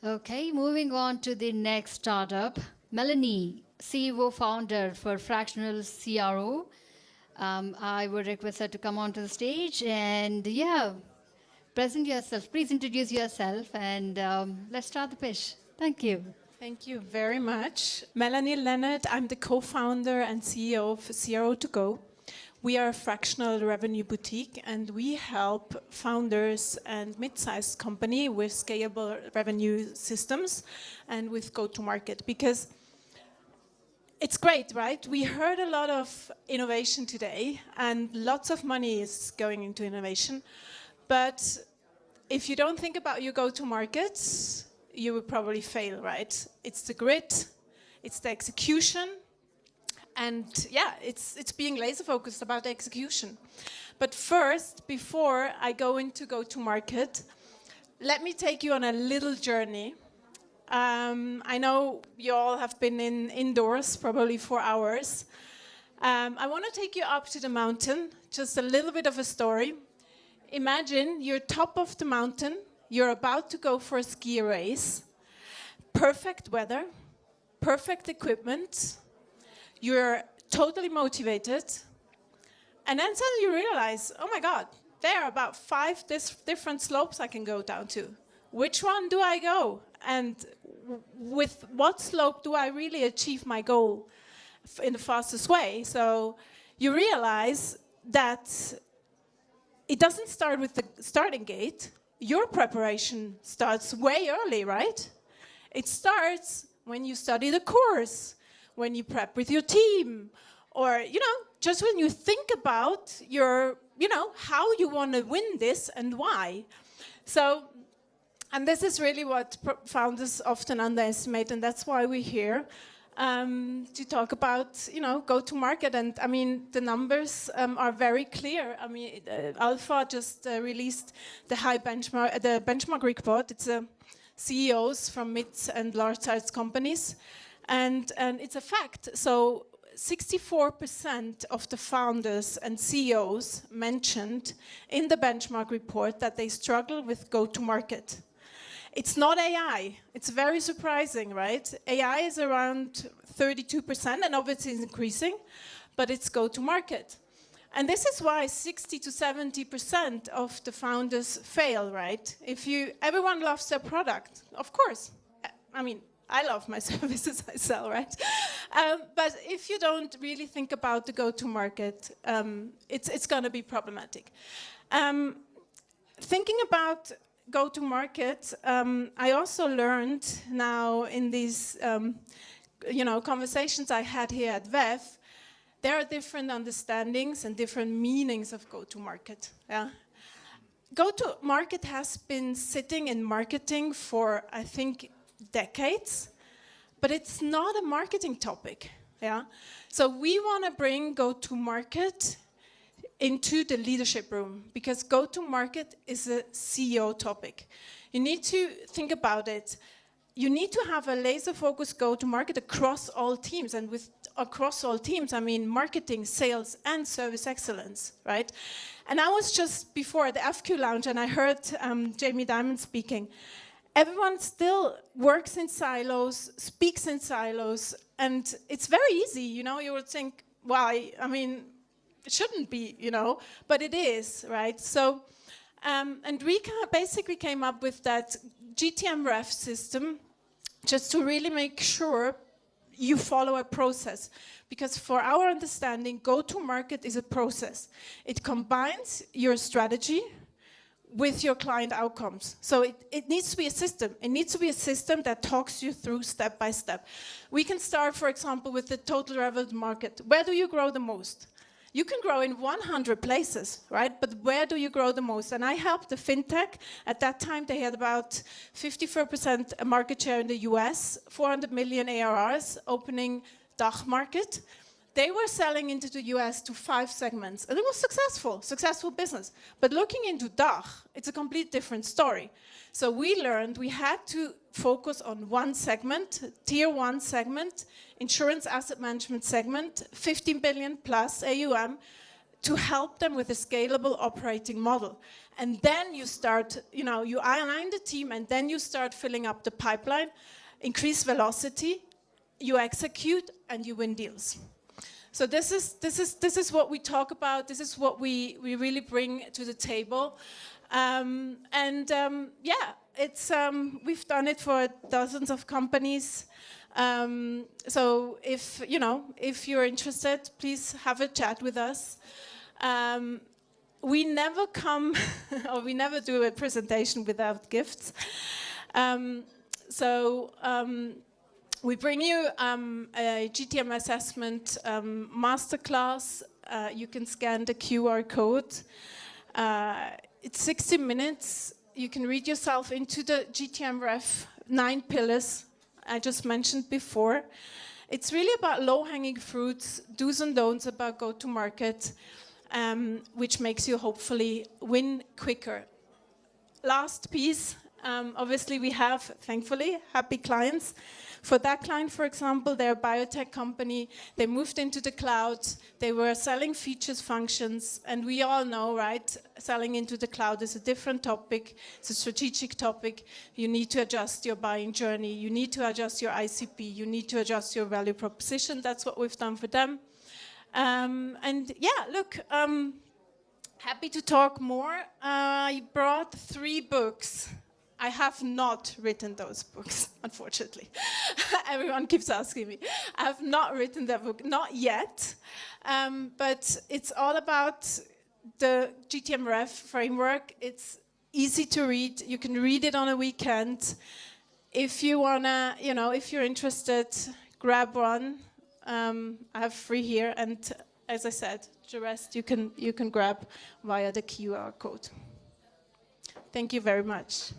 Okay, moving on to the next startup. Melanie, CEO founder for Fractional CRO. I would request her to come onto the stage and present yourself. Please introduce yourself and let's start the pitch. Thank you. Thank you very much. Melanie Leonard, I'm the co-founder and CEO of CRO2go. We are a fractional revenue boutique and we help founders and mid-sized company with scalable revenue systems and with go-to-market because it's great, right? We heard a lot of innovation today and lots of money is going into innovation. But if you don't think about your go-to-market, you will probably fail, right? It's the grit, it's the execution, and it's being laser focused about the execution. But first, before I go into go-to-market, let me take you on a little journey. I know you all have been indoors probably for hours. I want to take you up to the mountain, just a little bit of a story. Imagine you're top of the mountain, you're about to go for a ski race, perfect weather, perfect equipment, you're totally motivated, and then suddenly you realize, oh my God, there are about 5 different slopes I can go down to. Which one do I go? And with what slope do I really achieve my goal in the fastest way? So you realize that it doesn't start with the starting gate. Your preparation starts way early, right? It starts when you study the course, when you prep with your team, or, just when you think about your, how you want to win this and why. So, and this is really what founders often underestimate, and that's why we're here to talk about, go-to-market. And I mean, the numbers are very clear. I mean, Alpha just released the benchmark report. It's CEOs from mid and large-sized companies, and it's a fact. So 64% of the founders and CEOs mentioned in the benchmark report that they struggle with go-to-market. It's not AI. It's very surprising, right? AI is around 32%, and obviously it's increasing, but it's go-to-market. And this is why 60 to 70% of the founders fail, right? Everyone loves their product, of course. I mean, I love my services I sell, right? But if you don't really think about the go-to-market, it's going to be problematic. Thinking about go-to-market, I also learned now in these conversations I had here at WEF, there are different understandings and different meanings of go-to-market. Yeah? Go-to-market has been sitting in marketing for, I think, decades, but it's not a marketing topic. Yeah? So we want to bring go-to-market into the leadership room, because go-to-market is a CEO topic. You need to think about it. You need to have a laser-focused go-to-market across all teams, and with across all teams, I mean marketing, sales, and service excellence, right? And I was just before at the FQ Lounge, and I heard Jamie Dimon speaking. Everyone still works in silos, speaks in silos, and it's very easy, you would think, why? I mean, it shouldn't be, but it is, right? So, and we basically came up with that GTM ref system just to really make sure you follow a process. Because for our understanding, go-to-market is a process. It combines your strategy with your client outcomes. So it needs to be a system. It needs to be a system that talks you through step by step. We can start, for example, with the total relevant market. Where do you grow the most? You can grow in 100 places, right? But where do you grow the most? And I helped the fintech. At that time, they had about 54% market share in the US, 400 million ARRs, opening DACH market. They were selling into the US to 5 segments, and it was successful business. But looking into DACH, it's a complete different story. So we learned we had to focus on one segment, tier 1 segment, insurance asset management segment, 15 billion plus AUM, to help them with a scalable operating model. And then you start, you align the team, and then you start filling up the pipeline, increase velocity, you execute, and you win deals. So this is what we talk about. This is what we really bring to the table. It's we've done it for dozens of companies. So if you're interested, please have a chat with us. We never come or we never do a presentation without gifts. We bring you a GTM assessment masterclass. You can scan the QR code. It's 60 minutes. You can read yourself into the GTM Ref 9 pillars I just mentioned before. It's really about low-hanging fruits, do's and don'ts about go-to-market, which makes you hopefully win quicker. Last piece, obviously we have, thankfully, happy clients. For that client, for example, they're a biotech company. They moved into the cloud. They were selling features, functions, and we all know, right? Selling into the cloud is a different topic. It's a strategic topic. You need to adjust your buying journey. You need to adjust your ICP. You need to adjust your value proposition. That's what we've done for them. Happy to talk more. I brought 3 books. I have not written those books, unfortunately. Everyone keeps asking me. I have not written that book, not yet. But it's all about the GTM Ref framework. It's easy to read. You can read it on a weekend. If you wanna, if you're interested, grab one. I have 3 here, and as I said, the rest you can grab via the QR code. Thank you very much.